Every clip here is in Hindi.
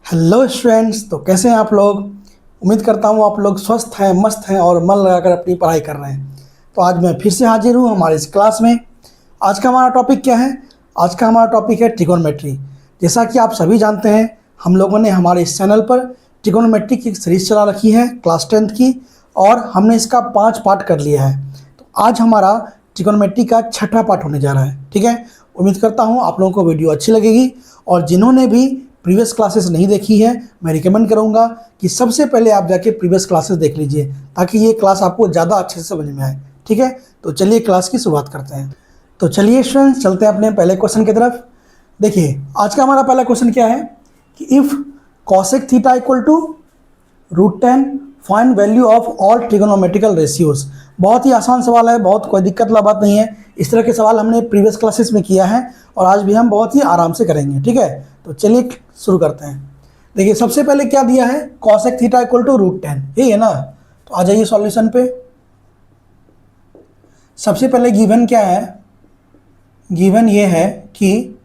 Hello students. तो कैसे हैं आप लोग। उम्मीद करता हूँ आप लोग स्वस्थ हैं, मस्त हैं और मन लगाकर अपनी पढ़ाई कर रहे हैं। तो आज मैं फिर से हाजिर हूँ हमारे इस क्लास में। आज का हमारा टॉपिक क्या है? आज का हमारा टॉपिक है ट्रिगोनोमेट्री। जैसा कि आप सभी जानते हैं, हम लोगों ने हमारे इस चैनल पर ट्रिगोनोमेट्री की सीरीज चला रखी है क्लास 10th की, और हमने इसका 5 पार्ट कर लिया है। तो आज हमारा ट्रिगोनोमेट्री का 6ठा पार्ट होने जा रहा है। ठीक है, उम्मीद करता हूँ आप लोगों को वीडियो अच्छी लगेगी, और जिन्होंने भी प्रीवियस क्लासेस नहीं देखी है, मैं रिकमेंड करूंगा कि सबसे पहले आप जाके प्रीवियस क्लासेस देख लीजिए, ताकि ये क्लास आपको ज़्यादा अच्छे से समझ में आए। ठीक है, तो चलिए क्लास की शुरुआत करते हैं। तो चलिए स्टूडेंट्स, चलते हैं अपने पहले क्वेश्चन की तरफ। देखिए, आज का हमारा पहला क्वेश्चन क्या है कि if cosec theta equal to √10 find value of all trigonometrical ratios. बहुत ही आसान सवाल है, बहुत कोई दिक्कत वाला बात नहीं है। इस तरह के सवाल हमने प्रीवियस क्लासेस में किया है और आज भी हम बहुत ही आराम से करेंगे। ठीक है, तो चलिए शुरू करते हैं। देखिए, सबसे पहले क्या दिया है, कॉसेक थीटा इक्वल टू √10, यही है ना। तो आ जाइए सॉल्यूशन पे। सबसे पहले गिवन क्या है, गिवन ये है कि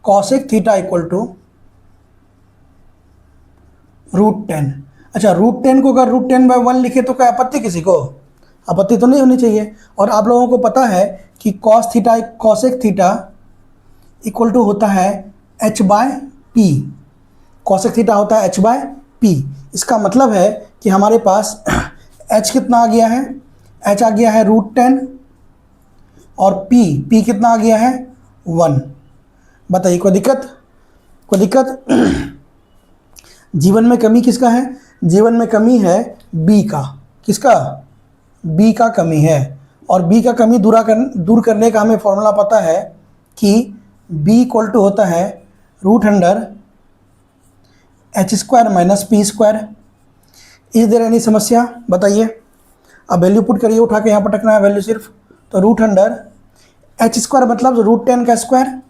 कॉसेक थीटा इक्वल टू √10। अच्छा, √10 को अगर √10/1 लिखे तो क्या आपत्ति किसी को? आपत्ति तो नहीं होनी चाहिए। और आप लोगों को पता है कि कॉसेक थीटा इक्वल टू होता है h/p। कॉसेक थीटा होता है h/p। इसका मतलब है कि हमारे पास h कितना आ गया है, h आ गया है √10, और p कितना आ गया है 1। बताइए, कोई दिक्कत? कोई दिक्कत? जीवन में कमी किसका है? जीवन में कमी है b का। किसका? b का कमी है। और b का कमी दूर करने का हमें फॉर्मूला पता है कि b इक्वल टू होता है √h² - p²। Is there any समस्या? बताइए। अब वैल्यू पुट करिए, उठा के यहाँ पर रखना है वैल्यू सिर्फ। तो √h² मतलब √10 का स्क्वायर,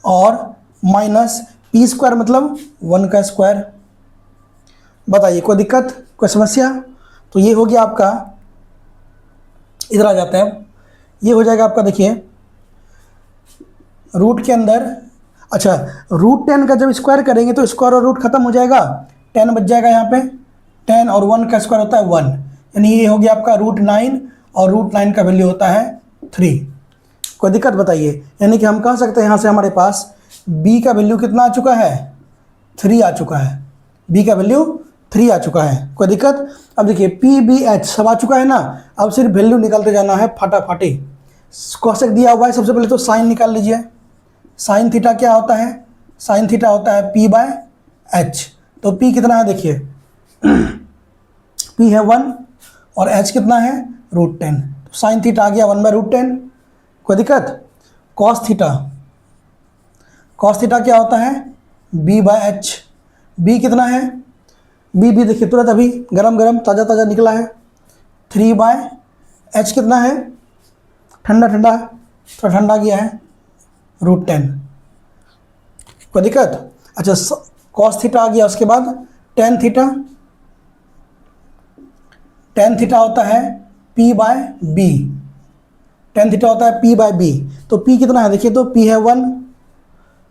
और -p² मतलब 1 का स्क्वायर। बताइए, कोई दिक्कत, कोई समस्या? तो ये हो गया आपका, इधर आ जाते हैं। ये हो जाएगा आपका, देखिए रूट के अंदर। अच्छा, √10 का जब स्क्वायर करेंगे तो स्क्वायर और रूट खत्म हो जाएगा, 10 बच जाएगा यहाँ पे। 10 और 1 का स्क्वायर होता है 1, यानी ये हो गया आपका √9, और √9 का वैल्यू होता है 3। कोई दिक्कत? बताइए। यानी कि हम कह सकते हैं यहाँ से हमारे पास b का वैल्यू कितना आ चुका है, 3 आ चुका है। b का वैल्यू 3 आ चुका है। कोई दिक्कत? अब देखिए PBH सब आ चुका है ना। अब सिर्फ वैल्यू निकालते जाना है फटाफटी। कॉसेक दिया हुआ है, सबसे पहले तो साइन निकाल लीजिए। साइन थीटा क्या होता है? साइन थीटा होता है p/h। तो p कितना है, देखिए p है 1 और h कितना है √10। तो साइन थीटा आ गया 1/√10। कोई दिक्कत? कॉस थीटा, कॉस थीटा क्या होता है b/h। b कितना है? b भी देखिए तुरंत अभी गरम गरम ताज़ा ताज़ा निकला है। 3/h कितना है? ठंडा ठंडा, थोड़ा ठंडा गया है, √10। कोई दिक्कत? अच्छा, कॉस थीटा आ गया। उसके बाद टेन थीटा, टेन थीटा होता है p/b। टेन थीटा होता है p/b। तो p कितना है, देखिए तो p है 1,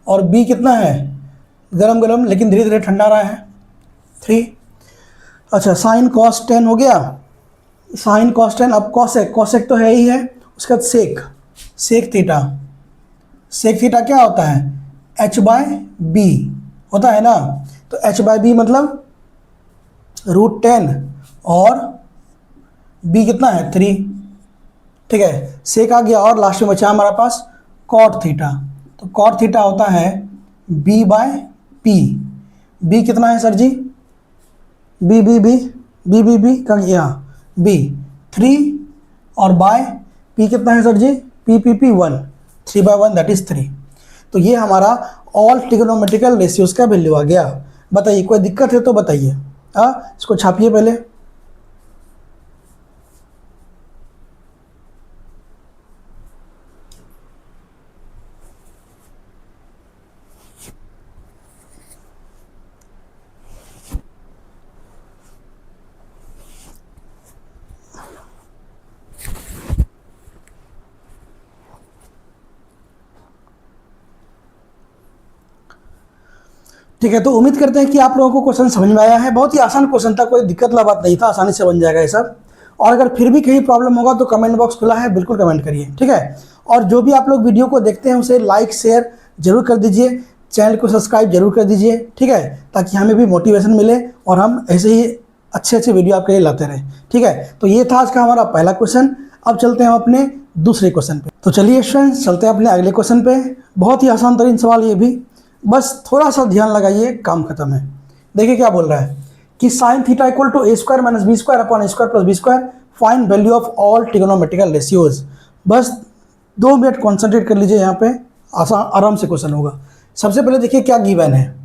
और b कितना है गरम गरम लेकिन धीरे धीरे ठंडा रहा है, 3। अच्छा, साइन कॉस 10 हो गया। Sign cos 10। अब कॉसेक, कॉसेक तो है ही है। उसके बाद सेक, सेक थीटा। सेक थीटा क्या होता है? h/b होता है ना। तो h/b मतलब √10, और b कितना है 3। ठीक है, सेक आ गया। और लास्ट में बचा हमारे पास कॉट थीटा। तो कॉट थीटा होता है b/p। b कितना है सर जी? b का गया b 3, और बाय p कितना है sir ji? p 1, 3/1 that is 3। तो ये हमारा ऑल ट्रिगोनोमेट्रिकल रेशियोज का वैल्यू आ गया। बताइए, कोई दिक्कत है तो बताइए। हाँ, इसको छापिए पहले। ठीक है, तो उम्मीद करते हैं कि आप लोगों को क्वेश्चन समझ में आया है। बहुत ही आसान क्वेश्चन था, कोई दिक्कत वाला बात नहीं था, आसानी से बन जाएगा ये सब। और अगर फिर भी कहीं प्रॉब्लम होगा तो कमेंट बॉक्स खुला है, बिल्कुल कमेंट करिए, ठीक है। और जो भी आप लोग वीडियो को देखते हैं उसे लाइक शेयर जरूर कर दीजिए, चैनल को सब्सक्राइब जरूर कर दीजिए, ठीक है, ताकि हमें भी मोटिवेशन मिले और हम ऐसे ही अच्छे अच्छे वीडियो आपके लिए लाते रहें, ठीक है। तो ये था आज का हमारा पहला क्वेश्चन। अब चलते हैं हम अपने दूसरे क्वेश्चन पे। तो चलिए स्टूडेंट्स, चलते हैं अपने अगले क्वेश्चन पे। बहुत ही आसान तरीन सवाल ये भी, बस थोड़ा सा ध्यान लगाइए, काम खत्म है। देखिए क्या बोल रहा है कि sine theta equal to A square minus B square upon A square plus B square, find value of all trigonometrical ratios. बस 2 मिनट कॉन्सेंट्रेट कर लीजिए, यहाँ पे आसान आराम से क्वेश्चन होगा। सबसे पहले देखिए क्या गिवन है।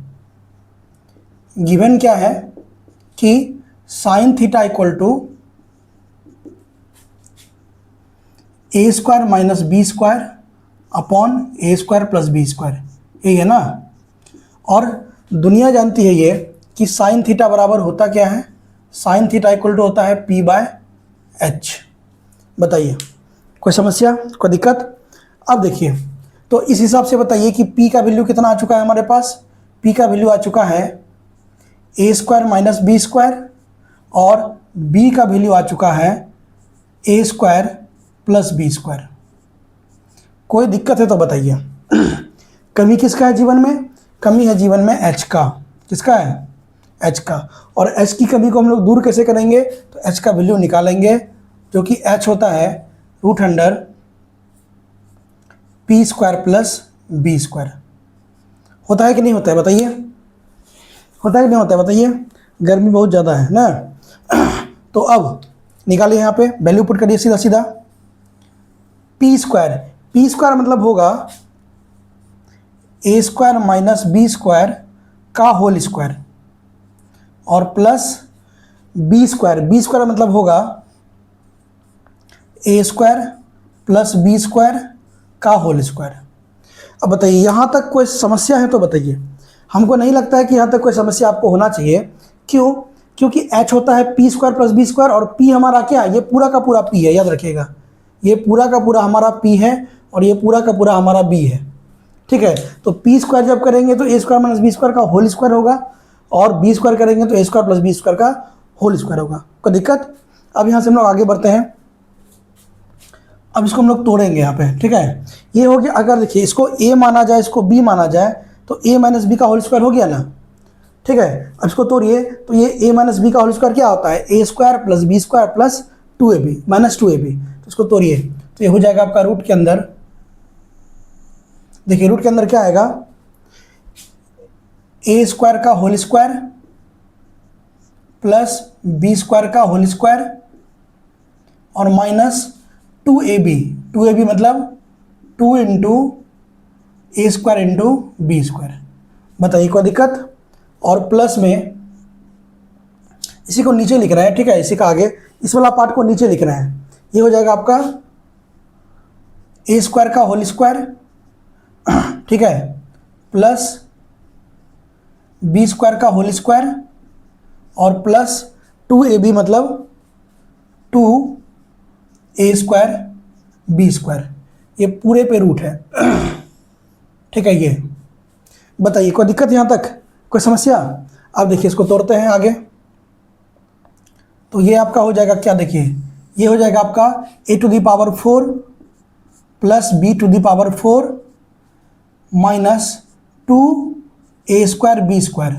गिवन क्या है कि sine theta equal to A square minus B square upon A square plus B square, यही है ना। और दुनिया जानती है ये कि साइन थीटा बराबर होता क्या है, साइन थीटा इक्वल टू होता है पी बाय एच। बताइए कोई समस्या, कोई दिक्कत? अब देखिए, तो इस हिसाब से बताइए कि पी का वैल्यू कितना आ चुका है हमारे पास। पी का वैल्यू आ चुका है A square minus B square, और बी का वैल्यू आ चुका है A square plus B square. कोई दिक्कत है तो बताइए। कमी किसका है जीवन में? कमी है जीवन में एच का। किसका है? एच का। और एच की कमी को हम लोग दूर कैसे करेंगे? तो एच का वैल्यू निकालेंगे, जो कि एच होता है root under p square plus B square. होता है कि नहीं होता है बताइए? होता है कि नहीं होता है बताइए? गर्मी बहुत ज़्यादा है ना। तो अब निकालिए, यहाँ पे वैल्यू पुट करिए सीधा सीधा। पी स्क्वायर मतलब होगा A square minus B square का होल स्क्वायर, और प्लस बी स्क्वायर मतलब होगा A square plus B square का होल स्क्वायर। अब बताइए यहाँ तक कोई समस्या है तो बताइए। हमको नहीं लगता है कि यहाँ तक कोई समस्या आपको होना चाहिए। क्यों? क्योंकि h होता है p square plus B square, और p हमारा क्या है? ये पूरा का पूरा p है, याद रखिएगा। ये पूरा का पूरा हमारा p है और ये पूरा का पूरा हमारा b है, ठीक है। तो p स्क्वायर जब करेंगे तो A square minus B square का होल स्क्वायर होगा, और b स्क्वायर करेंगे तो A square plus B square का होल स्क्वायर होगा। कोई दिक्कत? अब यहाँ से हम लोग आगे बढ़ते हैं। अब इसको हम लोग तोड़ेंगे यहाँ पे, ठीक है। ये हो गया, अगर देखिए इसको a माना जाए, इसको b माना जाए, तो a माइनस बी का होल स्क्वायर हो गया ना, ठीक है। अब इसको तोड़िए, तो ये a माइनस बी का होल स्क्वायर क्या होता है? A square plus B square plus 2ab minus 2ab। तो इसको तोड़िए, तो ये हो जाएगा आपका रूट के अंदर। देखिए रूट के अंदर क्या आएगा? ए स्क्वायर का whole square plus B square का होल स्क्वायर और माइनस 2ab मतलब 2 इंटू ए स्क्वायर इंटू बी स्क्वायर। बताइए कोई दिक्कत? और प्लस में इसी को नीचे लिख रहे हैं, ठीक है। इसी का आगे इस वाला पार्ट को नीचे लिख रहे हैं। ये हो जाएगा आपका ए स्क्वायर का होल स्क्वायर, ठीक है, प्लस बी स्क्वायर का होल स्क्वायर और प्लस 2ab मतलब 2a स्क्वायर बी स्क्वायर। ये पूरे पे रूट है, ठीक है। ये बताइए कोई दिक्कत यहाँ तक, कोई समस्या? अब देखिए इसको तोड़ते हैं आगे। तो ये आपका हो जाएगा क्या? देखिए ये हो जाएगा आपका a to the power 4 plus b to the power 4 minus 2a square b square,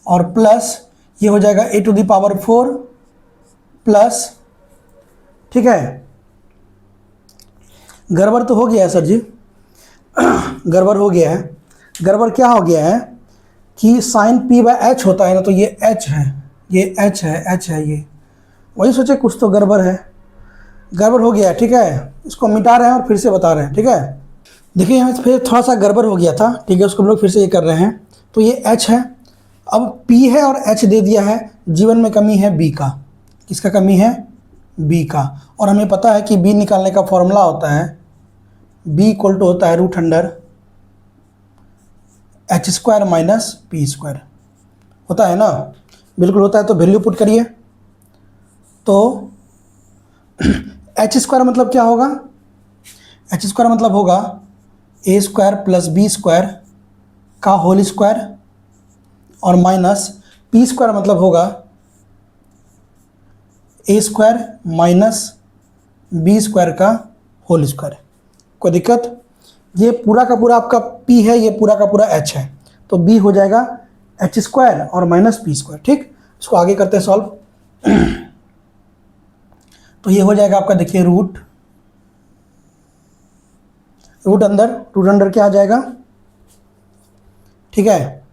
और प्लस ये हो जाएगा a to the power 4 plus, ठीक है। गड़बड़ तो हो गया है सर जी, गड़बड़ हो गया है। गड़बड़ क्या हो गया है कि साइन p बाय एच होता है ना, तो ये h है, ये h है, ये वही सोचे कुछ तो गड़बड़ है। गड़बड़ हो गया है, ठीक है। इसको मिटा रहे हैं और फिर से बता रहे हैं, ठीक है। देखिए यहाँ फिर थोड़ा सा गड़बड़ हो गया था, ठीक है। उसको हम लोग फिर से ये कर रहे हैं। तो ये h है, अब p है और h दे दिया है। जीवन में कमी है b का। किसका कमी है? b का। और हमें पता है कि b निकालने का फॉर्मूला होता है b इक्वल टू होता है root under h square minus p square. होता है ना? बिल्कुल होता है। तो वैल्यू पुट करिए। तो एच स्क्वायर मतलब क्या होगा? एच स्क्वायर मतलब होगा A square plus B square का होल स्क्वायर और माइनस पी स्क्वायर मतलब होगा A square minus B square का होल स्क्वायर। कोई दिक्कत? ये पूरा का पूरा आपका p है, ये पूरा का पूरा h है, तो b हो जाएगा h स्क्वायर और माइनस पी स्क्वायर। ठीक, इसको आगे करते हैं सॉल्व। तो ये हो जाएगा आपका, देखिए रूट अंदर क्या आ जाएगा, ठीक है,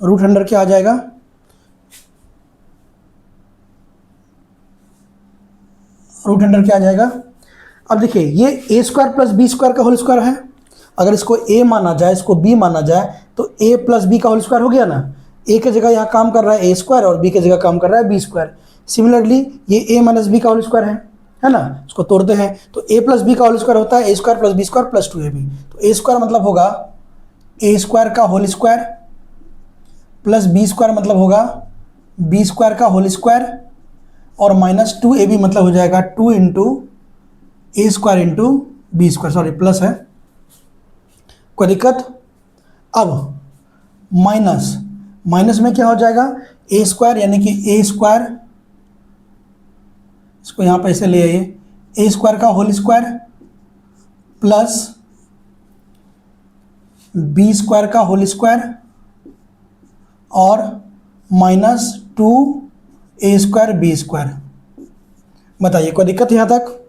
रूट अंडर क्या आ जाएगा, रूट अंडर क्या आ जाएगा। अब देखिए ये A square plus B square का होल स्क्वायर है, अगर इसको ए माना जाए, इसको बी माना जाए, तो ए प्लस बी का होल स्क्वायर हो गया ना। ए की जगह यहाँ काम कर रहा है ए स्क्वायर और बी की जगह काम कर रहा है बी स्क्वायर। सिमिलरली ये ए माइनस बी का होल स्क्वायर है ना, इसको तोड़ते हैं तो ए प्लस बी का होल स्क्वायर होता है A square plus B square plus 2ab। तो ए स्क्वायर मतलब होगा ए स्क्वायर का whole square plus B square मतलब होगा बी स्क्वायर का होल स्क्वायर और माइनस 2ab मतलब हो जाएगा 2 इंटू ए square into B square, sorry plus है, कोई दिक्कत। अब माइनस में क्या हो जाएगा, ए स्क्वायर यानी कि ए स्क्वायर, इसको यहाँ पे ऐसे ले आइए, ए स्क्वायर का whole square plus B square का होल स्क्वायर और minus 2a square b square. बताइए कोई दिक्कत यहाँ तक,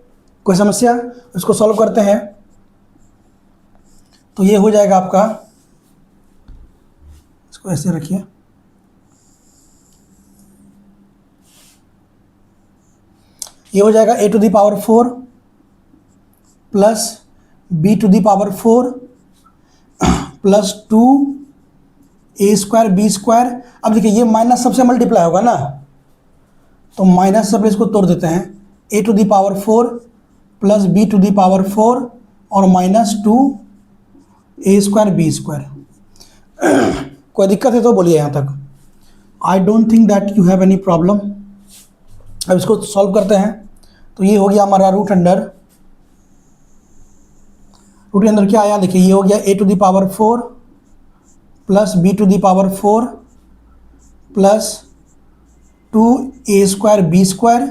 कोई समस्या? इसको सॉल्व करते हैं तो ये हो जाएगा आपका, इसको ऐसे रखिए, ये हो जाएगा a to the power 4 plus b to the power 4 plus 2a square b square. अब देखिए ये माइनस सबसे मल्टीप्लाई होगा ना, तो माइनस सब इसको तोड़ देते हैं, a to the power 4 plus b to the power 4 और minus 2a square b square. कोई दिक्कत है तो बोलिए यहाँ तक। I don't think that you have any problem. अब इसको सॉल्व करते हैं तो ये हो गया हमारा रूट अंडर क्या आया, देखिए ये हो गया a to the power 4 plus b to the power 4 plus 2a square b square,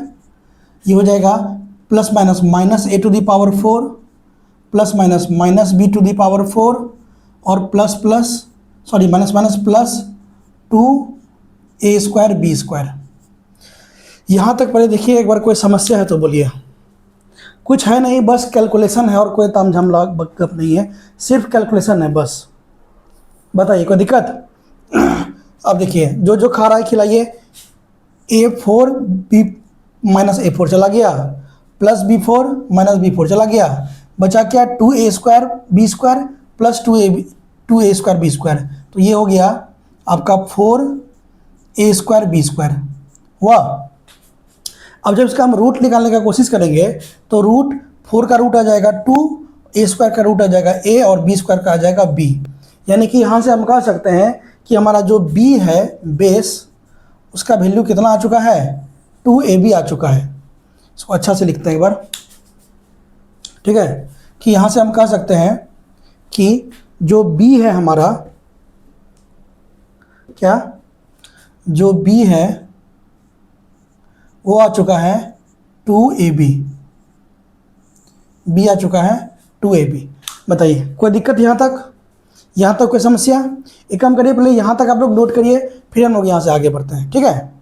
ये हो जाएगा plus minus a to the power 4 plus minus b to the power 4 और minus plus 2a square b square. यहाँ तक पहले देखिए एक बार, कोई समस्या है तो बोलिए। कुछ है नहीं, बस कैलकुलेशन है और कोई तामझाम गप नहीं है, सिर्फ कैलकुलेशन है बस। बताइए कोई दिक्कत? अब देखिए जो जो खा रहा है खिलाइए। a4 b माइनस a4 चला गया, प्लस b4 माइनस b4 चला गया, बचा क्या 2a square b square plus 2a square b square. तो ये हो गया आपका 4a स्क्वायर बी स्क्वायर हुआ। अब जब इसका हम रूट निकालने का कोशिश करेंगे तो रूट 4 का रूट आ जाएगा 2, a स्क्वायर का रूट आ जाएगा a और b स्क्वायर का आ जाएगा b। यानी कि यहाँ से हम कह सकते हैं कि हमारा जो b है बेस, उसका वैल्यू कितना आ चुका है, 2ab आ चुका है। इसको अच्छा से लिखते हैं एक बार, ठीक है, कि यहाँ से हम कह सकते हैं कि जो b है हमारा, क्या जो b है वो आ चुका है 2ab, b आ चुका है 2ab। बताइए कोई दिक्कत यहाँ तक? यहाँ तक कोई समस्या? एक काम करिए, पहले यहाँ तक आप लोग नोट करिए, फिर हम लोग यहाँ से आगे बढ़ते हैं, ठीक है।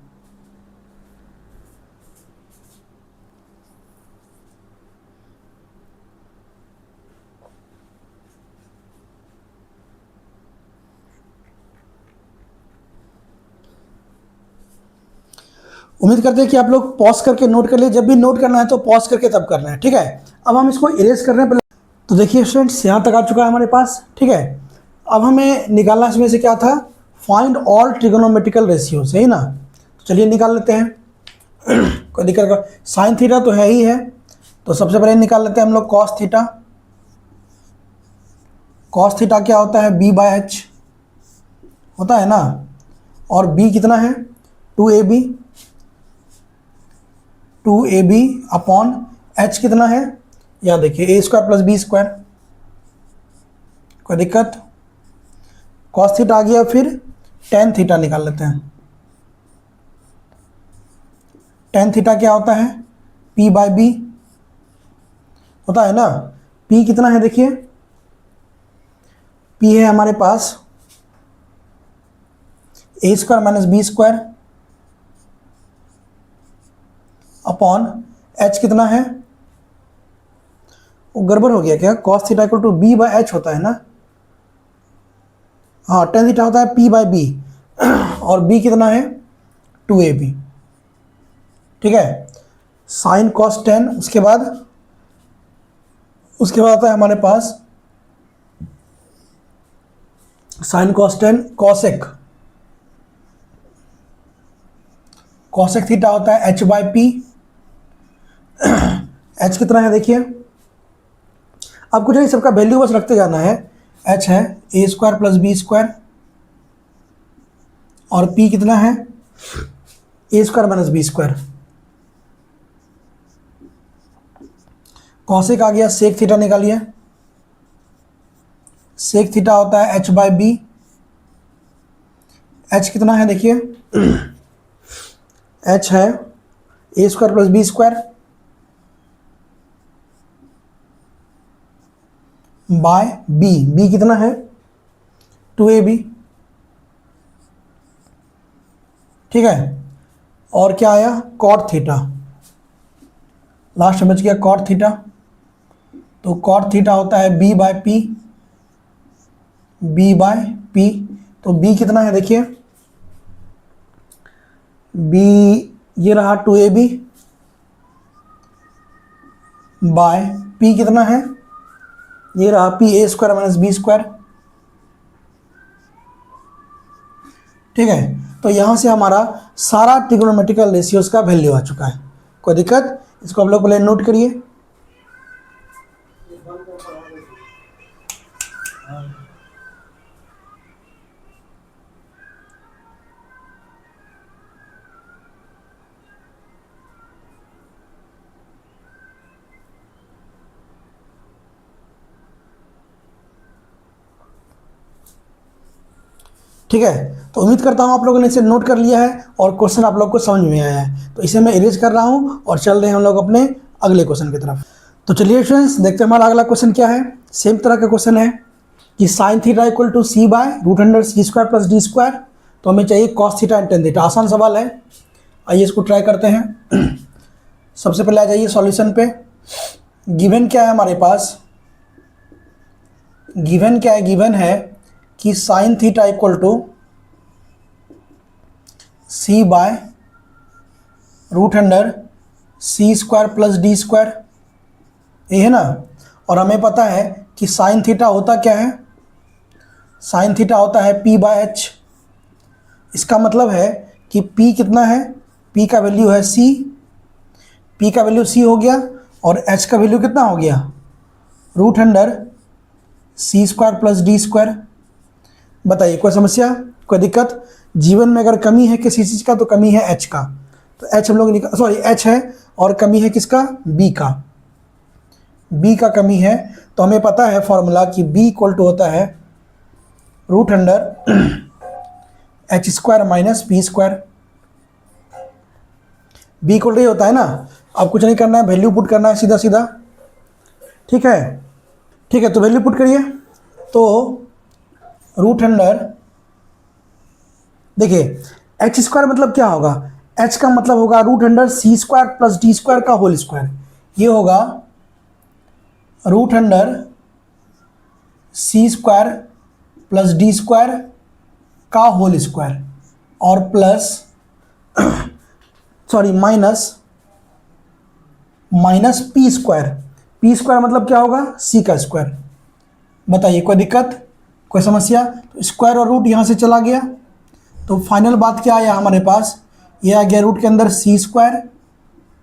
उम्मीद करते हैं कि आप लोग पॉज करके नोट कर लिए। जब भी नोट करना है तो पॉज करके तब करना है, ठीक है। अब हम इसको इरेज कर रहे हैं। तो देखिए स्टूडेंट्स, यहाँ तक आ चुका है हमारे पास, ठीक है। अब हमें निकालना इसमें से क्या था, फाइंड ऑल ट्रिगोनोमेट्रिकल रेशियो, सही ना। तो चलिए निकाल लेते हैं। कोई दिक्कत का, साइन थीटा तो है ही है, तो सबसे पहले निकाल लेते हैं हम लोग कॉस थीटा। कॉस थीटा क्या होता है, b/h होता है ना, और b कितना है 2ab अपॉन h कितना है, यहाँ देखिए a square plus B square. कोई दिक्कत? कॉस थीटा आ गया, फिर टेन थीटा निकाल लेते हैं। टेन थीटा क्या होता है? पी बाय बी होता है ना। पी कितना है देखिए, पी है हमारे पास A square minus B square upon H कितना है, वो गड़बड़ हो गया क्या, cos theta equal to B by H होता है ना। हाँ, टेन थीटा होता है पी बाय बी और बी कितना है 2ab। ठीक है, साइन कॉस 10, उसके बाद आता है हमारे पास sine cos 10 cosec. Cosec theta होता है h बाय पी। h कितना है देखिए, अब कुछ नहीं, सबका वैल्यू बस रखते जाना है। h है A square plus B square और p कितना है A square minus B square. Cosec आ गया, सेक थीटा निकालिए। सेक थीटा होता है h बाय बी। h कितना है देखिए, h है A square plus B square by B. B कितना है 2ab। ठीक है, और क्या आया कॉट थीटा, लास्ट बच गया कॉट थीटा। तो कॉट थीटा होता है b by p, b by p. तो बी कितना है देखिए, बी ये रहा 2ab बाय पी कितना है, ये रहा p a square minus B square. ठीक है, तो यहाँ से हमारा सारा ट्रिग्नोमेट्रिकल रेशियोज का वैल्यू आ चुका है। कोई दिक्कत, इसको आप लोग पहले नोट करिए। ठीक है, तो उम्मीद करता हूँ आप लोगों ने इसे नोट कर लिया है और क्वेश्चन आप लोग को समझ में आया है। तो इसे मैं इरेज कर रहा हूँ और चल रहे हैं हम लोग अपने अगले क्वेश्चन की तरफ। तो चलिए फ्रेंड्स, देखते हैं हमारा अगला क्वेश्चन क्या है। सेम तरह का क्वेश्चन है कि sine theta equal to c by root under c square plus d square. तो हमें चाहिए cos theta and tan theta. आसान सवाल है, आइए इसको ट्राई करते हैं। सबसे पहले आ जाइए सॉल्यूशन पे। गिवन क्या है हमारे पास, गिवन क्या है, गिवन है कि sine theta equal to c by root under c square plus d square, ये है ना। और हमें पता है कि साइन थीटा होता क्या है, साइन थीटा होता है पी बाय एच। इसका मतलब है कि पी कितना है, पी का वैल्यू है सी, पी का वैल्यू सी हो गया और एच का वैल्यू कितना हो गया root under c square plus d square. बताइए कोई समस्या, कोई दिक्कत। जीवन में अगर कमी है किसी चीज़ का तो कमी है एच का। तो एच हम लोग सॉरी एच है और कमी है किसका, बी का, बी का कमी है। तो हमें पता है फॉर्मूला कि बी इक्वल टू होता है root under h square minus p square. B equal to होता है ना। अब कुछ नहीं करना है, वैल्यू पुट करना है सीधा सीधा। ठीक है, ठीक है, तो वैल्यू पुट करिए। तो रूट अंडर, देखिए एच स्क्वायर मतलब क्या होगा, एच का मतलब होगा root under c square plus d square का होल स्क्वायर। ये होगा root under c square plus d square का होल स्क्वायर और plus sorry minus p square. P square मतलब क्या होगा, सी का स्क्वायर। बताइए कोई दिक्कत, कोई समस्या। तो स्क्वायर और रूट यहाँ से चला गया, तो फाइनल बात क्या आया हमारे पास, ये आ गया रूट के अंदर सी स्क्वायर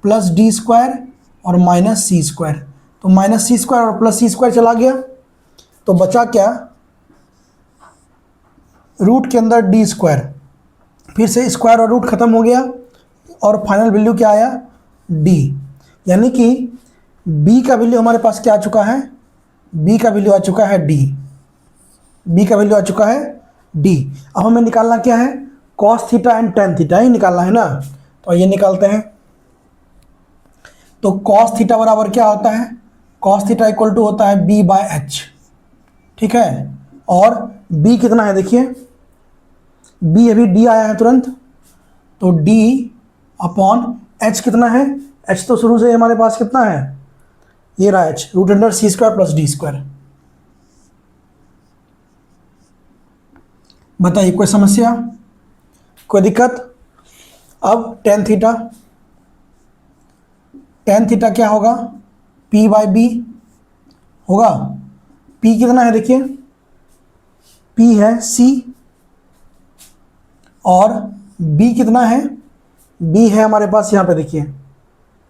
प्लस डी स्क्वायर और माइनस सी स्क्वायर। तो माइनस सी स्क्वायर और प्लस सी स्क्वायर चला गया, तो बचा क्या, रूट के अंदर डी स्क्वायर। फिर से स्क्वायर और रूट खत्म हो गया और फाइनल वैल्यू क्या आया, डी। यानी कि बी का वैल्यू हमारे पास क्या आ चुका है, बी का वैल्यू आ चुका है डी, बी का वैल्यू आ चुका है डी। अब हमें निकालना क्या है, cos theta and tan theta ही निकालना है ना। तो ये निकालते हैं। तो कॉस थीटा बराबर क्या होता है, कॉस थीटा इक्वल टू होता है बी बाय एच, ठीक है। और बी कितना है देखिए, बी अभी डी आया है तुरंत, तो डी अपॉन एच कितना है, एच तो शुरू से हमारे पास कितना है, ये रहा H, root under c square plus d square. बताइए कोई समस्या, कोई दिक्कत। अब टेन थीटा, टेन थीटा क्या होगा, पी बाई बी होगा। पी कितना है देखिए, पी है सी, और बी कितना है, बी है हमारे पास यहाँ पे देखिए,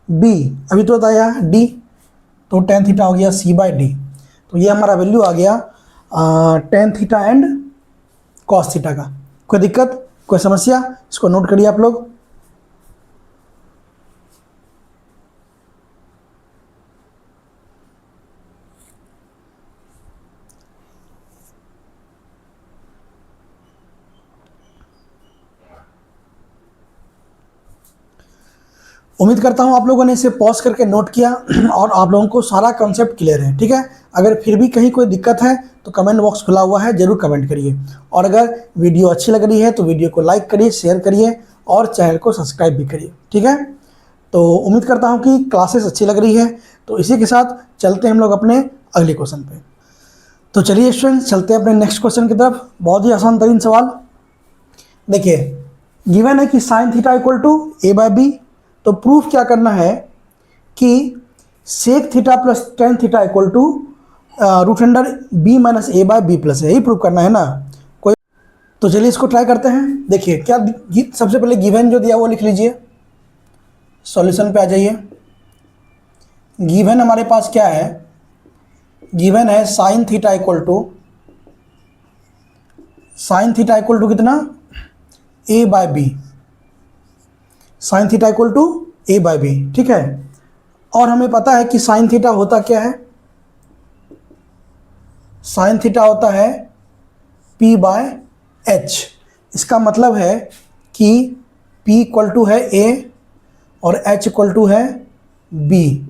बी अभी तो बताया डी, तो टेन थीटा हो गया सी बाई डी। तो ये हमारा वैल्यू आ गया tan theta and cos theta का। कोई दिक्कत, कोई समस्या, इसको नोट करिए आप लोग। उम्मीद करता हूँ आप लोगों ने इसे पॉज करके नोट किया और आप लोगों को सारा कॉन्सेप्ट क्लियर है, ठीक है। अगर फिर भी कहीं कोई दिक्कत है तो कमेंट बॉक्स खुला हुआ है, ज़रूर कमेंट करिए। और अगर वीडियो अच्छी लग रही है तो वीडियो को लाइक करिए, शेयर करिए और चैनल को सब्सक्राइब भी करिए, ठीक है। तो उम्मीद करता हूँ कि क्लासेस अच्छी लग रही है। तो इसी के साथ चलते हैं हम लोग अपने अगले क्वेश्चन पे। तो चलिए स्टूडेंट्स, चलते हैं अपने नेक्स्ट क्वेश्चन की तरफ। बहुत ही आसान तरीन सवाल। देखिए गिवन है कि sine theta equal to A by B. तो प्रूफ क्या करना है कि sec theta plus tan theta equal to root under B minus A by B plus, यही प्रूफ करना है ना कोई। तो चलिए इसको ट्राई करते हैं। देखिए क्या सबसे पहले गिवन जो दिया वो लिख लीजिए, सॉल्यूशन पे आ जाइए। गिवन हमारे पास क्या है, गिवन है sine theta equal to, sine theta equal to कितना, A by B, sine theta equal to A by B, ठीक है। और हमें पता है कि साइन थीटा होता क्या है, साइन थीटा होता है पी बाय एच। इसका मतलब है कि पी इक्वल टू है ए और एच इक्वल टू है बी,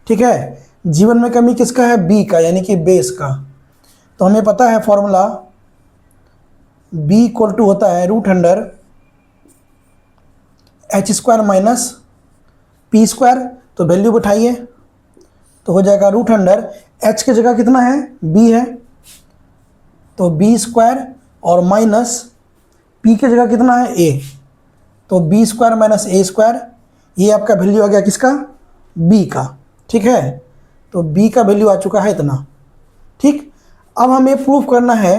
ठीक है। जीवन में कमी किसका है, बी का, यानी कि बेस का। तो हमें पता है फॉर्मूला, बी इक्वल टू होता है root under h square minus p square. तो वैल्यू बैठाइए तो हो जाएगा रूट अंडर एच की जगह कितना है, बी है, तो बी स्क्वायर और माइनस पी की जगह कितना है, ए, तो B square minus A square. ये आपका वैल्यू आ गया किसका, बी का, ठीक है। तो बी का वैल्यू आ चुका है इतना, ठीक। अब हमें प्रूफ करना है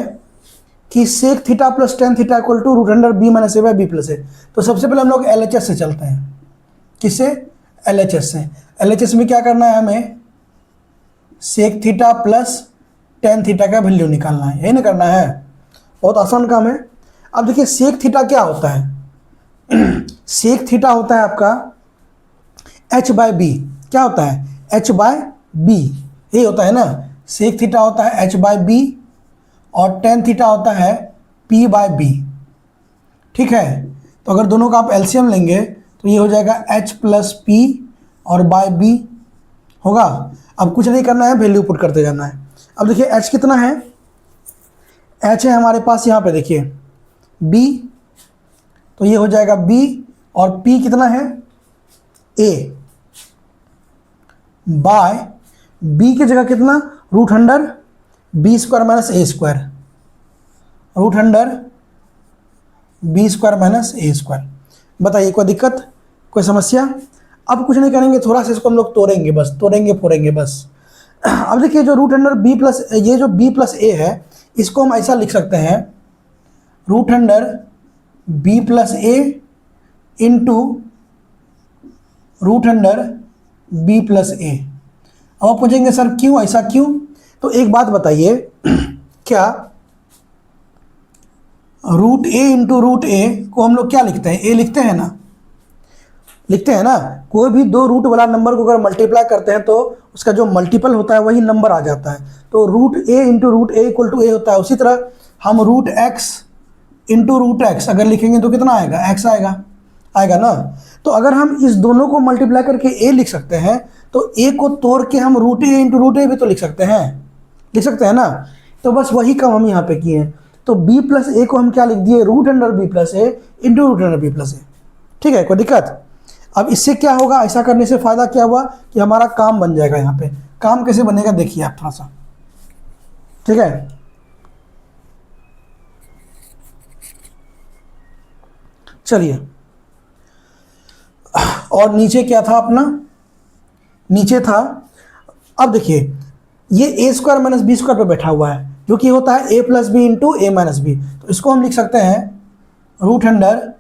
कि sec theta plus tan theta equal to root under B minus A by B plus A. तो सबसे पहले हम लोग LHS से चलते हैं। किससे, LHS से। LHS में क्या करना है, हमें sec theta plus tan theta का वैल्यू निकालना है, यही ना करना है, बहुत आसान काम है। अब देखिए सेक थीटा क्या होता है सेक थीटा होता है आपका h बाय बी। क्या होता है, h बाय बी, यही होता है ना। सेक थीटा होता है h बाय बी और टेन थीटा होता है p बाय बी, ठीक है। तो अगर दोनों का आप एलसीएम लेंगे तो ये हो जाएगा h प्लस पी और बाय बी होगा। अब कुछ नहीं करना है, वैल्यू पुट करते जाना है। अब देखिए h कितना है, h है हमारे पास यहाँ पे देखिए b, तो ये हो जाएगा b, और p कितना है, a, बाय b की जगह कितना, root under B square minus A square, root under B square minus A square. बताइए कोई दिक्कत, कोई समस्या। अब कुछ नहीं करेंगे, थोड़ा सा इसको हम लोग तोड़ेंगे, बस तोड़ेंगे फोड़ेंगे बस। अब देखिए जो रूट अंडर बी प्लस, ये जो बी प्लस ए है, इसको हम ऐसा लिख सकते हैं, root under B plus A into root under B plus A. अब आप पूछेंगे सर क्यों, ऐसा क्यों। तो एक बात बताइए, क्या रूट ए इंटू रूट ए को हम लोग क्या लिखते हैं, ए लिखते हैं ना, लिखते हैं ना। कोई भी दो रूट वाला नंबर को अगर मल्टीप्लाई करते हैं तो उसका जो मल्टीपल होता है वही नंबर आ जाता है। तो root A into root A equal to A होता है। उसी तरह हम root X into root X अगर लिखेंगे तो कितना आएगा, एक्स आएगा, आएगा ना। तो अगर हम इस दोनों को मल्टीप्लाई करके ए लिख सकते हैं तो ए को तोड़ के हम रूट ए इंटू रूट ए भी तो लिख सकते हैं, लिख सकते हैं ना। तो बस वही काम हम यहाँ पे किए हैं। तो b प्लस ए को हम क्या लिख दिए, root under B plus A into root under B plus A. ठीक है, कोई दिक्कत। अब इससे क्या होगा, ऐसा करने से फ़ायदा क्या हुआ कि हमारा काम बन जाएगा। यहाँ पे काम कैसे बनेगा देखिए आप थोड़ा सा, ठीक है। चलिए, और नीचे क्या था अपना, नीचे था, अब देखिए ये A square minus B square पे बैठा हुआ है, जो कि होता है A plus B into A minus B. तो इसको हम लिख सकते हैं root under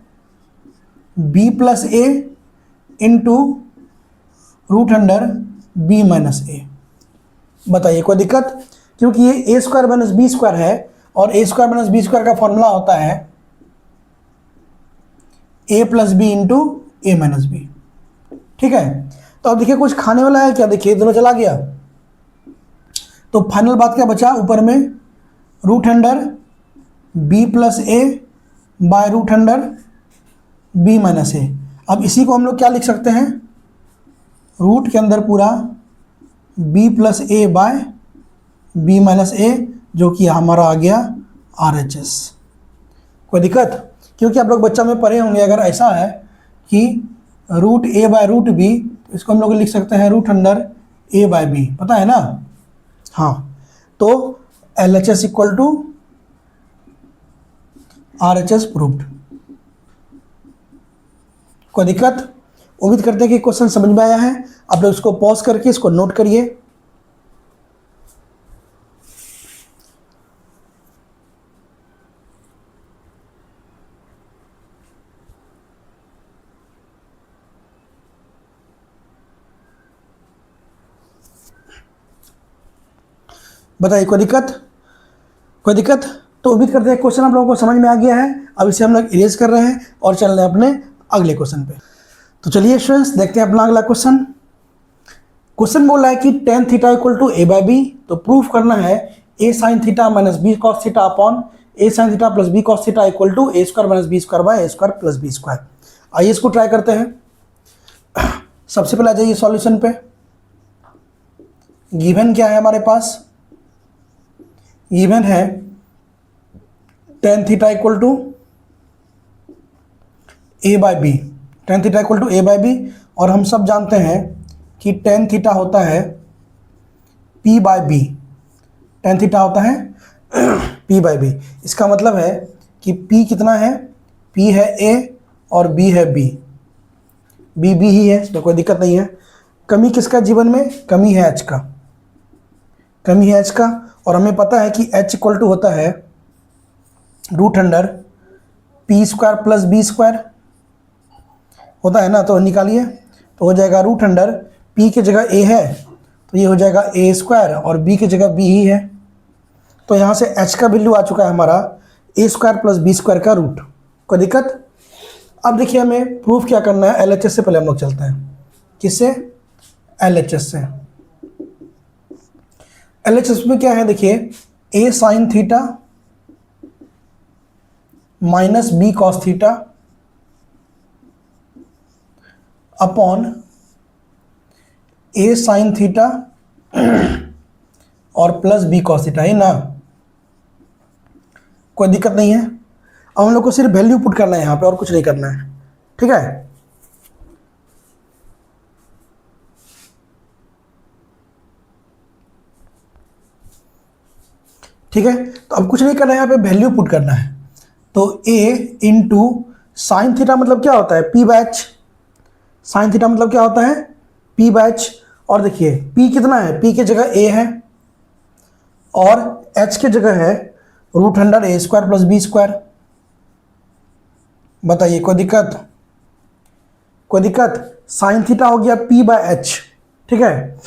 B plus A into root under B minus A. बताइए कोई दिक्कत, क्योंकि ये A square minus B square है और A square minus B square का फॉर्मूला होता है A plus B into A minus B. ठीक है, तो अब देखिए कुछ खाने वाला है क्या, देखिए दोनों चला गया। तो फाइनल बात क्या बचा ऊपर में, root under B plus A by root under B minus A. अब इसी को हम लोग क्या लिख सकते हैं, रूट के अंदर पूरा B plus A by B minus ए, जो कि हमारा आ गया आर एच एस। कोई दिक्कत, क्योंकि आप लोग बच्चा में पढ़े होंगे, अगर ऐसा है कि root a by root b, तो इसको हम लोग लिख सकते हैं root under a by b, पता है ना। हाँ, तो L H S equal to R H S proved. कोई दिक्कत, उम्मीद करते हैं कि क्वेश्चन समझ में आया है। आप लोग इसको पॉज करके इसको नोट करिए। बताइए कोई दिक्कत, कोई दिक्कत। तो उम्मीद करते हैं क्वेश्चन आप लोगों को समझ में आ गया है। अब इसे हम लोग इरेज कर रहे हैं और चल रहे हैं अपने अगले क्वेश्चन पे। तो चलिए स्टूडेंट्स देखते हैं अपना अगला क्वेश्चन। क्वेश्चन बोल रहा है कि tan theta equal to A by B. तो प्रूफ करना है A sine theta minus B cos theta upon A sine theta plus B cos theta equal to A square minus B square by A square plus B square. आइए इसको ट्राई करते हैं। सबसे पहले आ जाइए सॉल्यूशन पे। गिवन क्या है हमारे पास, गिवन है tan theta equal to A by b, tan theta equal to A by B. और हम सब जानते हैं कि टेन थीटा होता है P by b, tan theta होता है पी बाय बी। इसका मतलब है कि पी कितना है, पी है ए और बी है बी, बी बी ही है, इसमें कोई दिक्कत नहीं है। कमी किसका जीवन में, कमी है एच का, कमी है एच का। और हमें पता है कि h इक्वल टू होता है root under p square plus B square, होता है ना। तो निकालिए, तो हो जाएगा रूट अंडर p की जगह a है तो ये हो जाएगा a स्क्वायर और b की जगह b ही है। तो यहाँ से h का वैल्यू आ चुका है हमारा a square plus B square का रूट। कोई दिक्कत। अब देखिए हमें प्रूफ क्या करना है, LHS से पहले हम लोग चलते हैं। किससे, LHS से। LHS में क्या है देखिए, a sine theta minus B cos theta upon a sine theta और प्लस बी कॉस थीटा, है ना। कोई दिक्कत नहीं है। अब हम लोग को सिर्फ वैल्यू पुट करना है यहाँ पे, और कुछ नहीं करना है। ठीक है, ठीक है। तो अब कुछ नहीं करना है, यहाँ पे वैल्यू पुट करना है। तो a इंटू साइन थीटा मतलब क्या होता है, p by h। Sine theta मतलब क्या होता है, p बाय h। और देखिए p कितना है, p की जगह a है और h की जगह है root under A square plus B square. बताइए कोई दिक्कत, कोई दिक्कत। साइन थीटा हो गया p बाय h, ठीक है,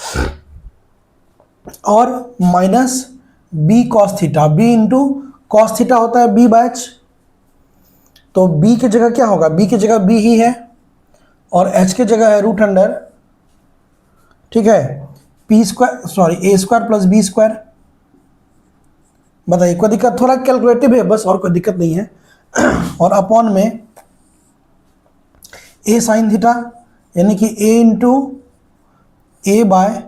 और minus b cos theta, b into cos theta होता है b बाय h। तो b की जगह क्या होगा, b की जगह b ही है और h की जगह है रूट अंडर, ठीक है, p square sorry a square plus B square. बताइए, कोई दिक्कत? थोड़ा कैलकुलेटिव है बस, और कोई दिक्कत नहीं है। और अपॉन में ए साइन थीटा, यानी कि A into A by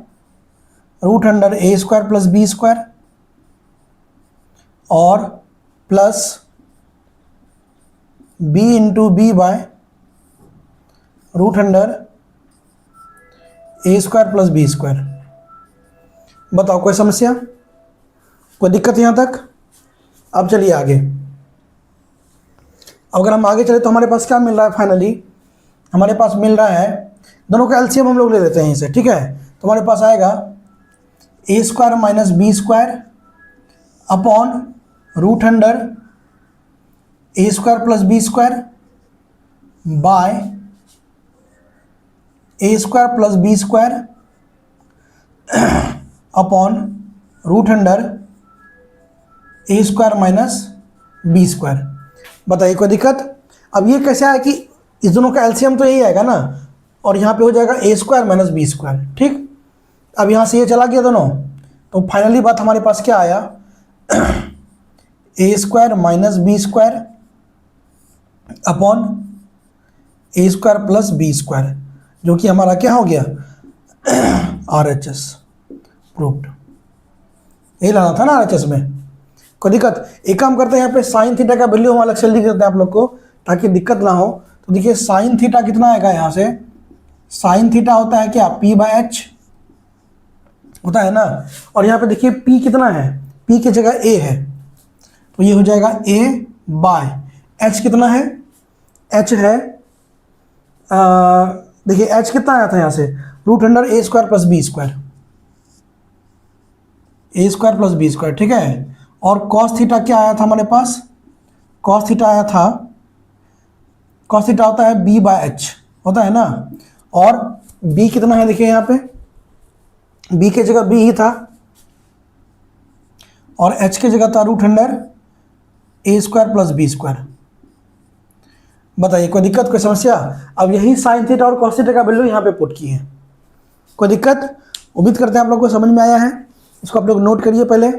root under A square plus B square, और plus B into B by root under A square plus B square. बताओ कोई समस्या, कोई दिक्कत यहाँ तक? अब चलिए आगे। अगर हम आगे चले तो हमारे पास क्या मिल रहा है फाइनली? हमारे पास मिल रहा है, दोनों का एलसीएम हम लोग ले लेते हैं इसे, ठीक है। तो हमारे पास आएगा ए square minus B square upon root under A square plus B square by A square plus B square upon root under A square minus B square. बताइए कोई दिक्कत? अब ये कैसे आया कि इस दोनों का एलसीएम तो यही आएगा ना, और यहाँ पे हो जाएगा ए स्क्वायर माइनस बी स्क्वायर, ठीक। अब यहाँ से ये चला गया दोनों, तो फाइनली बात हमारे पास क्या आया? A square minus B square upon A square plus B square, जो कि हमारा क्या हो गया? RHS proved. यही लाना था ना RHS में। कोई दिक्कत? एक काम करते हैं, यहाँ पे साइन थीटा का वैल्यू हम अलग से लिख देते हैं आप लोग को, ताकि दिक्कत ना हो। तो देखिए साइन थीटा कितना आएगा यहाँ से? साइन थीटा होता है क्या? P/H होता है ना। और यहाँ पे देखिए P कितना है? P की जगह A है, तो ये हो जाएगा A बाय H कितना है? H है देखिए H कितना आया था यहाँ से? Root under A square plus B square, A square plus B square, ठीक है। और कॉस थीटा क्या आया था हमारे पास? कॉस थीटा आया था, कॉस थीटा होता है B बाय H, होता है ना। और B कितना है? देखिए यहाँ पे B की जगह B ही था, और H की जगह था root under A square plus B square. बताइए कोई दिक्कत, कोई समस्या? अब यही साइन थीटा और कॉस थीटा का वैल्यू यहाँ पे पुट किए हैं। कोई दिक्कत? उम्मीद करते हैं आप लोग को समझ में आया है। इसको आप लोग नोट करिए पहले।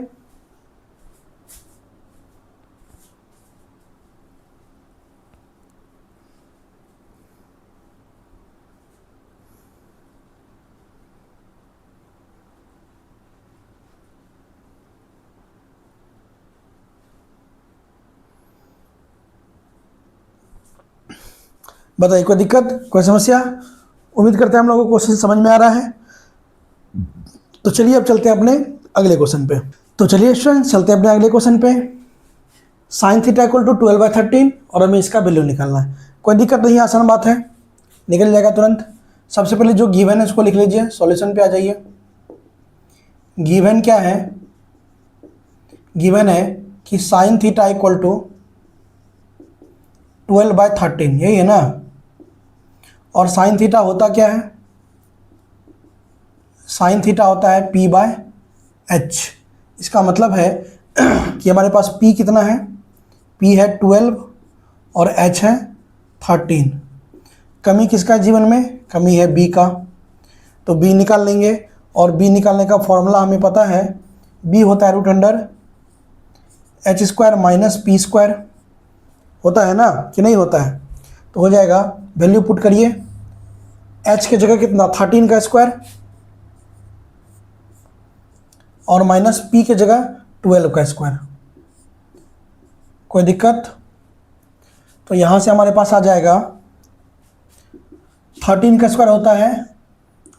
बताइए कोई दिक्कत, कोई समस्या? उम्मीद करते हैं हम लोगों को क्वेश्चन समझ में आ रहा है। तो चलिए अब चलते हैं अपने अगले क्वेश्चन पे। तो चलिए स्टूडेंट्स चलते हैं अपने अगले क्वेश्चन पे। साइन थीटा इक्वल टू 12/13, और हमें इसका वैल्यू निकालना है। कोई दिक्कत नहीं, आसान बात है, निकल जाएगा तुरंत। सबसे पहले जो गिवन है उसको लिख लीजिए, सॉल्यूशन पे आ जाइए। गिवन क्या है? गिवन है कि साइन थीटा इक्वल टू 12/13, यही है ना। और साइन थीटा होता क्या है? साइन थीटा होता है P/H। इसका मतलब है कि हमारे पास P कितना है? P है 12 और H है 13। कमी किसका है जीवन में? कमी है B का, तो B निकाल लेंगे। और B निकालने का फॉर्मूला हमें पता है, B होता है root under H square minus P square, होता है ना कि नहीं होता है? तो हो जाएगा, वैल्यू पुट करिए। H की जगह कितना? 13 का स्क्वायर, और माइनस P की जगह 12 का स्क्वायर। कोई दिक्कत? तो यहाँ से हमारे पास आ जाएगा 13 का स्क्वायर होता है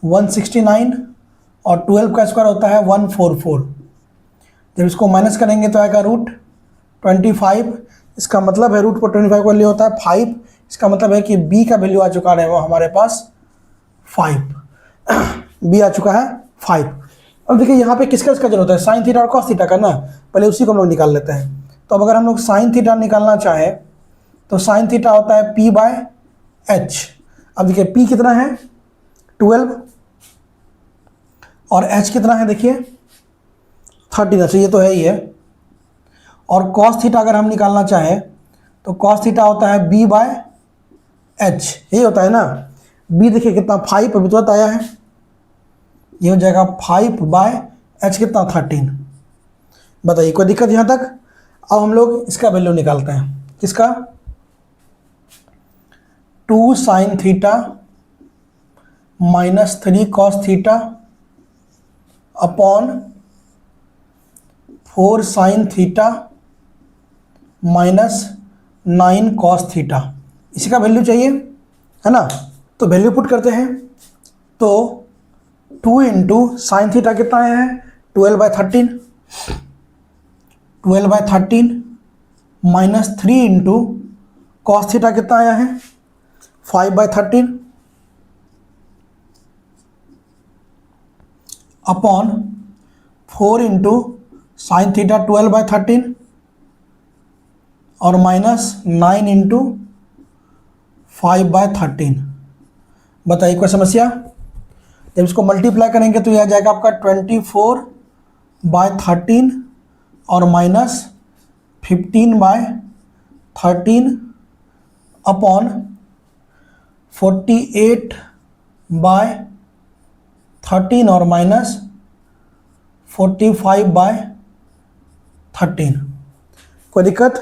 169, और 12 का स्क्वायर होता है 144। जब इसको माइनस करेंगे तो आएगा रूट 25। इसका मतलब है रूट पर 25 का वैल्यू होता है 5। इसका मतलब है कि B का वैल्यू आ चुका है वो हमारे पास 5। B आ चुका है 5। अब देखिए यहाँ पे किसका जरूरत है? साइन थीटा और कॉस थीटा का ना, पहले उसी को हम लोग निकाल लेते हैं। तो अब अगर हम लोग साइन थीटा निकालना चाहें तो साइन थीटा होता है P/H। अब देखिए P कितना है? 12, और H कितना है? देखिए 13। अच्छा ये तो है ही है। और कॉस थीटा अगर हम निकालना चाहें तो कॉस थीटा होता है B/H, यही होता है ना। B देखिए कितना? 5 अभी तो आया है, ये हो जाएगा 5/H कितना? 13। बताइए कोई दिक्कत यहाँ तक? अब हम लोग इसका वैल्यू निकालते हैं, किसका? 2 sin theta minus 3 cos theta upon 4 sin theta minus 9 cos theta, इसी का वैल्यू चाहिए, है ना? तो वैल्यू पुट करते हैं। तो 2 इंटू साइन थीटा कितना आया है? 12/13, 12/13 माइनस 3 इंटू कॉस थीटा कितना आया है? 5/13 अपॉन 4 इंटू साइन थीटा 12/13 और माइनस 9 इंटू 5/13। बताइए कोई समस्या? जब इसको मल्टीप्लाई करेंगे तो यह आ जाएगा आपका 24/13 और माइनस 15/13 अपॉन 48/13 और माइनस 45/13। कोई दिक्कत?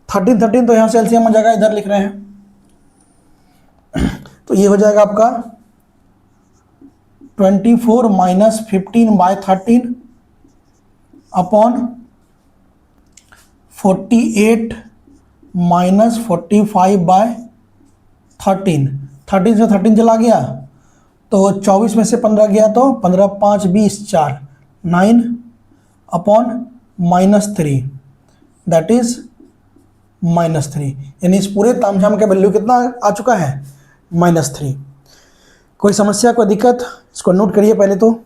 13 तो यहाँ से एलसीएम आ जाएगा, इधर लिख रहे हैं। तो ये हो जाएगा आपका 24 माइनस 15/13 अपॉन 48 माइनस 45/13। 13 से 13 चला गया तो 24 में से 15 गया तो 15 5 20 4 9 अपॉन -3, दैट इज -3। यानी इस पूरे तामझाम का वैल्यू कितना आ चुका है? -3। कोई समस्या, कोई दिक्कत? इसको नोट करिए पहले तो।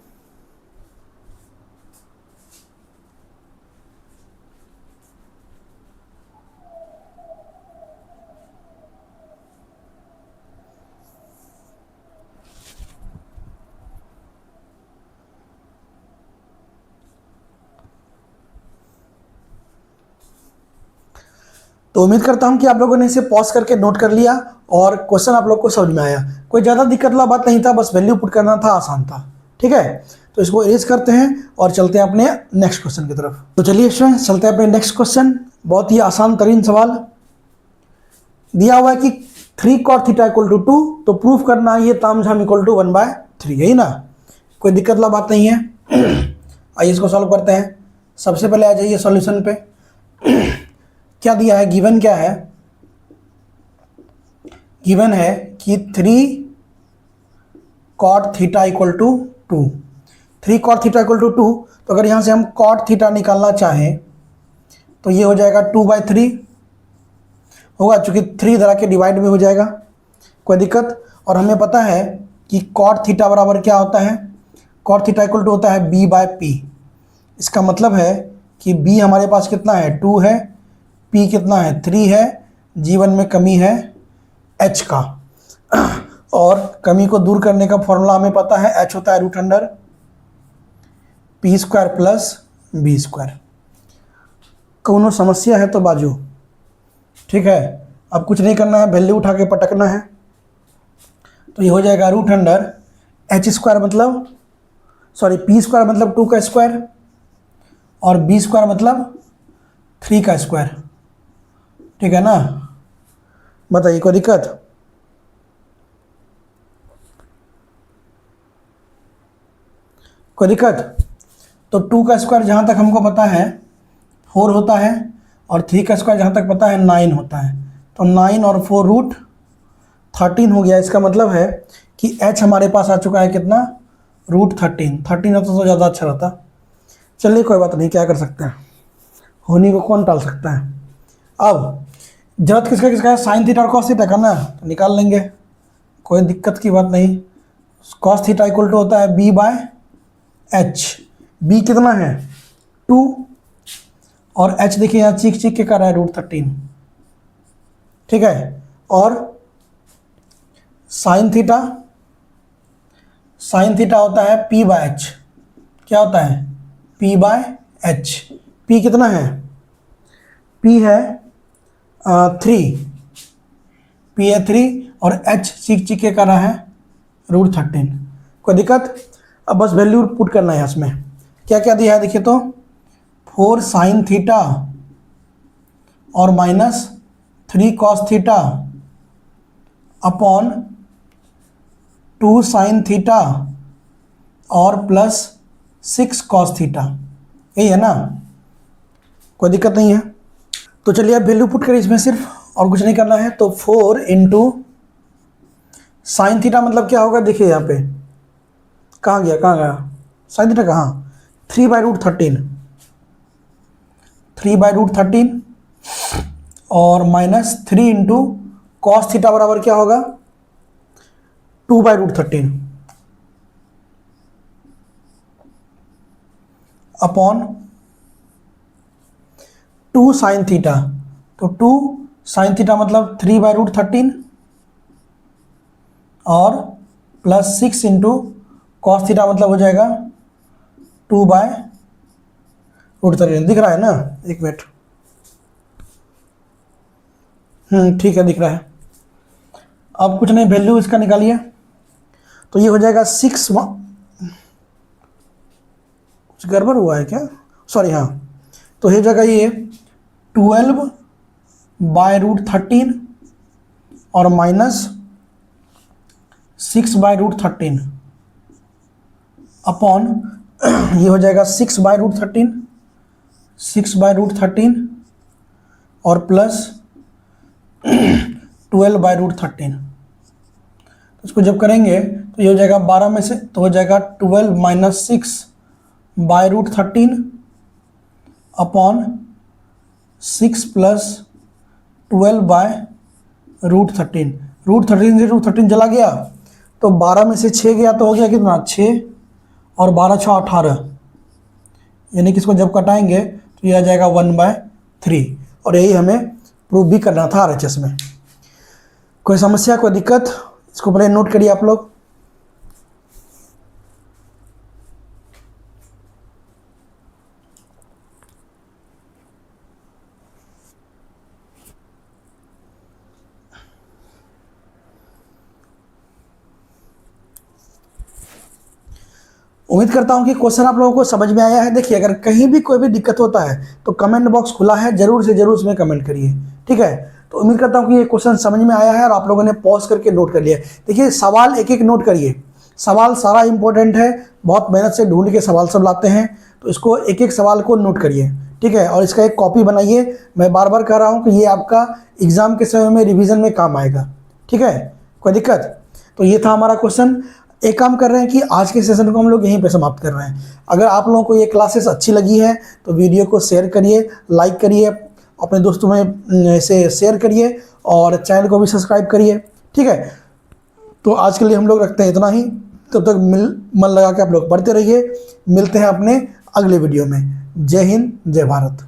तो उम्मीद करता हूं कि आप लोगों ने इसे पॉज करके नोट कर लिया और क्वेश्चन आप लोग को समझ में आया। कोई ज़्यादा दिक्कत वाला बात नहीं था, बस वैल्यू पुट करना था, आसान था। ठीक है, तो इसको इरेज करते हैं और चलते हैं अपने नेक्स्ट क्वेश्चन की तरफ। तो चलिए स्टूडेंट्स चलते हैं अपने नेक्स्ट क्वेश्चन। बहुत ही आसान तरीन सवाल दिया हुआ है कि 3 cot थीटा इक्वल टू 2, तो प्रूफ करना है ये तामझाम इक्वल टू 1/3, यही ना? कोई दिक्कत वाला बात नहीं है। आइए इसको सॉल्व करते हैं। सबसे पहले आ जाइए सॉल्यूशन पे। क्या दिया है? गिवन क्या है? गिवन है कि 3 cot theta equal to 2। 3 cot theta equal to 2, तो अगर यहाँ से हम cot थीटा निकालना चाहें तो ये हो जाएगा 2/3 होगा, चूँकि 3 इधर आके डिवाइड में हो जाएगा। कोई दिक्कत? और हमें पता है कि cot थीटा बराबर क्या होता है? cot थीटा इक्वल टू होता है b/p। इसका मतलब है कि b हमारे पास कितना है? 2 है, p कितना है? 3 है, जीवन में कमी है h का। और कमी को दूर करने का फॉर्मूला हमें पता है, h होता है √p² प्लस b²। कोनो समस्या है तो बाजू। ठीक है, अब कुछ नहीं करना है, वैल्यू उठा के पटकना है। तो ये हो जाएगा √h² मतलब p² मतलब 2 का स्क्वायर और b² मतलब 3 का स्क्वायर। ठीक है ना? बताइए कोई दिक्कत? कोई दिक्कत? तो 2 का स्क्वायर जहाँ तक हमको पता है 4 होता है और 3 का स्क्वायर जहाँ तक पता है 9 होता है। तो 9 और 4 √13 हो गया। इसका मतलब है कि h हमारे पास आ चुका है कितना? √13। 13 होता तो ज़्यादा अच्छा रहता। चलिए कोई बात नहीं, क्या कर सकते हैं, होनी को कौन टाल सकता है। अब जरूरत किसका किसका है? साइन थीटा और कॉस थीटा का ना, तो निकाल लेंगे, कोई दिक्कत की बात नहीं। कॉस थीटा इक्वल टू होता है b/h। b कितना है? 2 और h देखिए यहाँ चीख चीख के कर रहा है √13। ठीक है, और साइन थीटा होता है p/h। क्या होता है? p/h। p कितना है? p है 3, p है 3 और h चीख चीख के कर रहा है √13। कोई दिक्कत? अब बस वैल्यू पुट करना है इसमें। क्या क्या दिया है देखिए तो, 4 साइन थीटा और minus 3 cos theta upon 2 sign theta और प्लस 6 कॉस थीटा, यही है ना, कोई दिक्कत नहीं है। तो चलिए अब वैल्यू पुट करिए इसमें, सिर्फ और कुछ नहीं करना है। तो 4 इंटू साइन थीटा मतलब क्या होगा, देखिए यहाँ पे कहाँ गया साइन थीटा, कहाँ, 3/√13, 3/√13 और माइनस 3 इंटू कॉस थीटा बराबर क्या होगा, 2/√13 अपॉन 2 साइन थीटा। तो 2 साइन थीटा मतलब 3/√13 और प्लस 6 इंटू कॉस थीटा मतलब हो जाएगा 2/√13। दिख रहा है ना, एक मिनट, ठीक है, दिख रहा है। अब कुछ नहीं, वैल्यू इसका निकालिए। तो ये हो जाएगा 6, कुछ गड़बड़ हुआ है क्या, सॉरी, हाँ। तो ये जगह ये 12/√13 और माइनस 6/√13 अपॉन ये हो जाएगा 6/√13 और प्लस 12/√13। इसको जब करेंगे तो ये हो जाएगा 12 में से, तो हो जाएगा 12 माइनस 6/√13 अपॉन 6 प्लस 12/√13। √13 से √13 चला गया तो 12 में से 6 गया तो हो गया कितना, 6 और 12 6 18, यानी कि इसको जब कटाएंगे तो ये आ जाएगा 1/3। और यही हमें प्रूव भी करना था RHS में। कोई समस्या, कोई दिक्कत, इसको पहले नोट करिए आप लोग। उम्मीद करता हूं कि क्वेश्चन आप लोगों को समझ में आया है। देखिए, अगर कहीं भी कोई भी दिक्कत होता है तो कमेंट बॉक्स खुला है, जरूर से जरूर उसमें कमेंट करिए, ठीक है। तो उम्मीद करता हूं कि ये क्वेश्चन समझ में आया है और आप लोगों ने पॉज करके नोट कर लिया। देखिए, सवाल एक एक नोट करिए, सवाल सारा इंपॉर्टेंट है, बहुत मेहनत से ढूंढ के सवाल सब लाते हैं, तो इसको एक एक सवाल को नोट करिए, ठीक है। और इसका एक कॉपी बनाइए। मैं बार बार कह रहा हूँ कि ये आपका एग्जाम के समय में रिविजन में काम आएगा, ठीक है, कोई दिक्कत। तो ये था हमारा क्वेश्चन। एक काम कर रहे हैं कि आज के सेशन को हम लोग यहीं पे समाप्त कर रहे हैं। अगर आप लोगों को ये क्लासेस अच्छी लगी है तो वीडियो को शेयर करिए, लाइक करिए, अपने दोस्तों में इसे शेयर करिए और चैनल को भी सब्सक्राइब करिए, ठीक है। तो आज के लिए हम लोग रखते हैं इतना ही। तब तक मन लगा के आप लोग पढ़ते रहिए। मिलते हैं अपने अगले वीडियो में। जय हिंद, जय भारत।